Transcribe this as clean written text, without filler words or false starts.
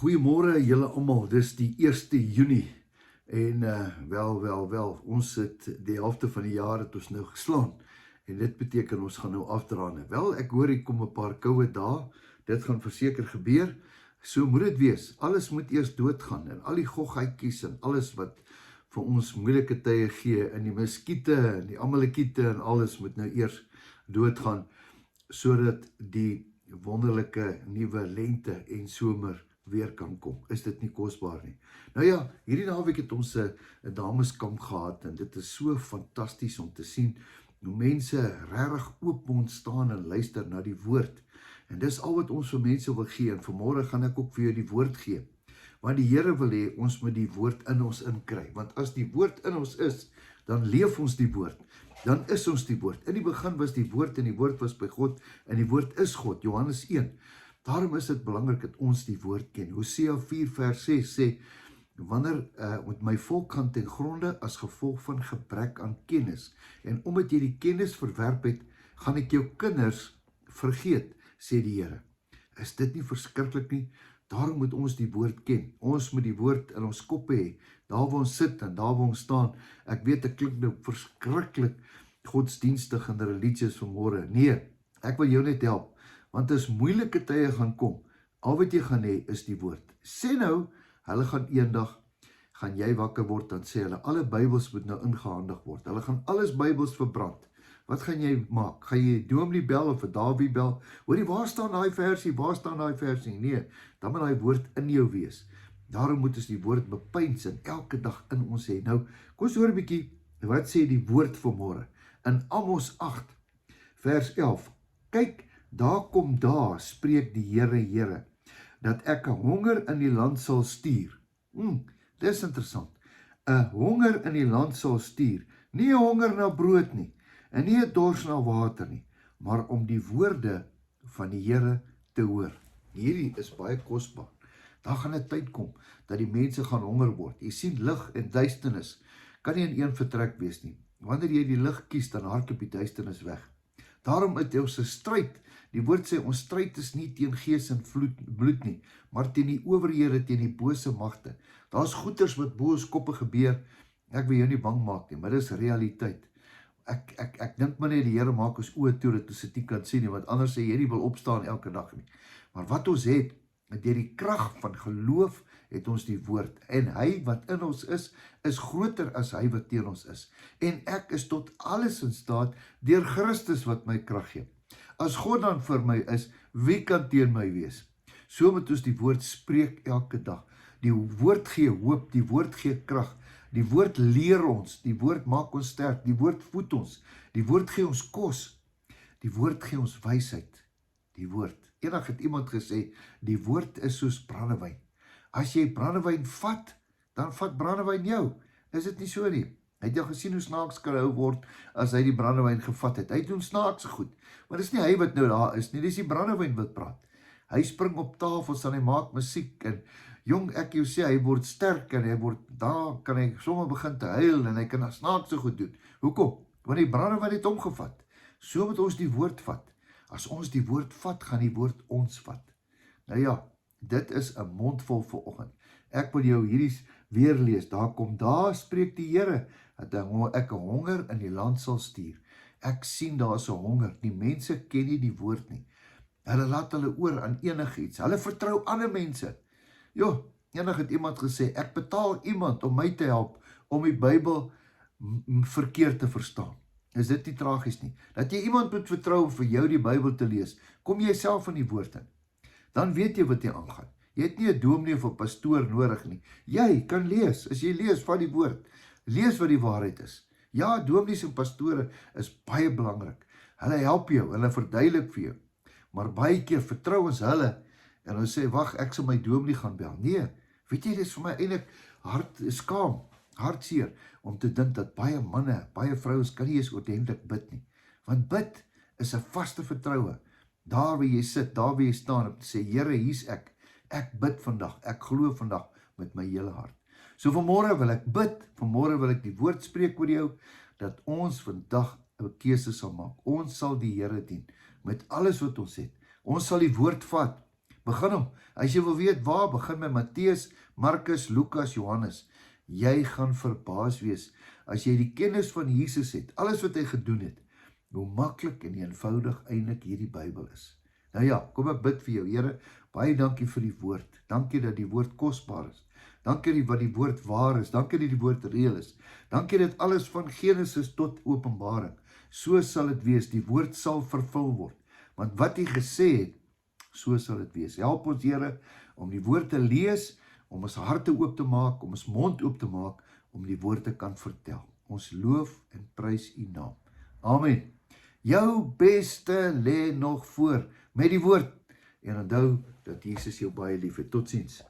Goeiemôre julle almal, dis die 1 Junie en wel, ons het die helfte van die jaar het ons nou geslaan en dit beteken ons gaan nou afdraande. Wel, ek hoor hier kom 'n paar koue dae, dit gaan verseker gebeur, so moet dit wees. Alles moet eers doodgaan en al die goggetjies en alles wat vir ons moeilike tye gee en die muskiete en die amalekiete en alles moet nou eers doodgaan sodat die wonderlike nuwe lente en somer weer kan kom. Is dit nie kosbaar nie? Nou ja, hierdie naweek het ons 'n dameskamp gehad en dit is so fantasties om te sien hoe mense regtig oopmond staan en luister na die woord. En dis al wat ons vir mense wil gee en vanmôre gaan ek ook vir jou die woord gee. Want die Here wil hê ons moet die woord in ons inkry. Want as die woord in ons is, dan leef ons die woord. Dan is ons die woord. In die begin was die woord en die woord was by God en die woord is God. Johannes 1. Daarom is dit belangrik dat ons die woord ken. Hosea 4 vers 6 sê, wanneer met my volk gaan ten gronde as gevolg van gebrek aan kennis. En omdat jy die kennis verwerp het, gaan ek jou kinders vergeet, sê die Here. Is dit nie verskriklik nie? Daarom moet ons die woord ken. Ons moet die woord in ons koppe hê. Daar waar ons sit en daar waar ons staan. Ek weet ek klink nou verskriklik godsdienstig en religieus vanmôre. Nee, ek wil jou net help. Want as moeilike tye gaan kom, al wat jy gaan hê is die woord. Sê nou, hulle gaan eendag, gaan jy wakker word, dan sê hulle, alle Bybels moet nou ingehandig word. Hulle gaan alles Bybels verbrand. Wat gaan jy maak? Gaan jy Dominee bel of 'n Dawie bel? Hoorie, waar staan daai versie? Waar staan daai versie? Nee, dan moet daai woord in jou wees. Daarom moet ons die woord bepeins en elke dag in ons hê. Nou, kom ons hoor 'n bietjie, wat sê die woord vanmôre? In Amos 8, vers 11. Kyk, daar kom daar, spreek die Here, dat ek 'n honger in die land sal stuur. Dis interessant. 'n Honger in die land sal stuur. Nie 'n honger na brood nie, en nie 'n dors na water nie, maar om die woorde van die Here te hoor. Hierdie is baie kosbaar. Daar gaan 'n tyd kom, dat die mense gaan honger word. Jy sien, lig en duisternis kan nie in een vertrek wees nie. Wanneer jy die lig kies, dan hardloop die duisternis weg. Daarom het ons 'n stryd. Die woord sê, ons stryd is nie teen gees en bloed nie, maar teen die owerhede, teen die bose magte. Daar's goeters wat bo ons koppe gebeur. Ek wil jou nie bang maak nie, maar dis realiteit. Ek dink maar net die Here maak ons oë toe dat ons dit nie kan sien nie, want anders sê jy nie wil opstaan elke dag nie. Maar wat ons het, deur die krag van geloof het ons die woord. En hy wat in ons is groter as hy wat teen ons is. En ek is tot alles in staat deur Christus wat my krag gee. As God dan vir my is, wie kan teen my wees? So moet ons die woord spreek elke dag. Die woord gee hoop, die woord gee krag. Die woord leer ons, die woord maak ons sterk, die woord voed ons, die woord gee ons kos, die woord gee ons wysheid, die woord. Eendag het iemand gesê, die woord is soos brandewyn. As jy brandewyn vat, dan vat brandewyn jou. Is dit nie so nie? Het jy gesien hoe snaaks kan hou word as hy die brandewyn gevat het? Hy doen snaakse goed, maar dis nie hy wat nou daar is nie, dis die brandewyn wat praat. Hy spring op tafels en hy maak musiek en jong, ek jou sê, hy word sterk en hy word, daar kan hy sommer begin te huil en hy kan snaakse goed doen. Hoekom? Want die brandewyn het omgevat. So moet ons die woord vat. As ons die woord vat, gaan die woord ons vat. Nou ja, dit is 'n mondvol vir oggend. Ek wil jou hierdie weer lees. Daar kom daar, spreek die Here, dat ek 'n honger in die land sal stuur. Ek sien daar is 'n honger. Die mense ken nie die woord nie. Hulle laat hulle oor aan enigiets. Hulle vertrou ander mense. Eendag het iemand gesê, ek betaal iemand om my te help om die Bybel verkeerd te verstaan. Is dit nie tragies nie? Dat jy iemand moet vertrou vir jou die Bybel te lees, kom jy self in die woord in. Dan weet jy wat jy aangaan. Jy het nie 'n dominee of 'n pastoor nodig nie. Jy kan lees, as jy lees van die woord, lees wat die waarheid is. Ja, dominees en pastore is baie belangrik. Hulle help jou, hulle verduidelik vir jou. Maar baie keer vertrou ons hulle, en ons sê, wag, ek sal my dominee gaan bel. Nee, weet jy, dit is vir my eintlik hartseer, om te dink dat baie manne, baie vrouens kan nie eens oordentlik bid nie. Want bid is 'n vaste vertroue. Daar waar jy sit, daar waar jy staan, om te sê, Here, hier's ek bid vandag, ek glo vandag met my hele hart. So vanmôre wil ek bid, vanmôre wil ek die woord spreek oor jou, dat ons vandag 'n keuse sal maak. Ons sal die Here dien, met alles wat ons het. Ons sal die woord vat, Begin hom. As jy wil weet waar, begin met Matteus, Markus, Lukas, Johannes. Jy gaan verbaas wees as jy die kennis van Jesus het, alles wat hy gedoen het, hoe maklik en eenvoudig eintlik hierdie Bybel is. Nou ja, kom ek bid vir jou, Here, baie dankie vir die woord. Dankie dat die woord kosbaar is. Dankie dat die woord waar is. Dankie dat die woord reël is. Dankie dat alles van Genesis tot Openbaring, so sal dit wees. Die woord sal vervul word. Want wat hy gesê het, so sal dit wees. Help ons, Here, om die woord te lees, om ons harte oop te maak, om ons mond oop te maak, om die woord te kan vertel. Ons loof en prys u naam. Amen. Jou beste lê nog voor met die woord. En onthou dat Jesus jou baie lief het. Totsiens.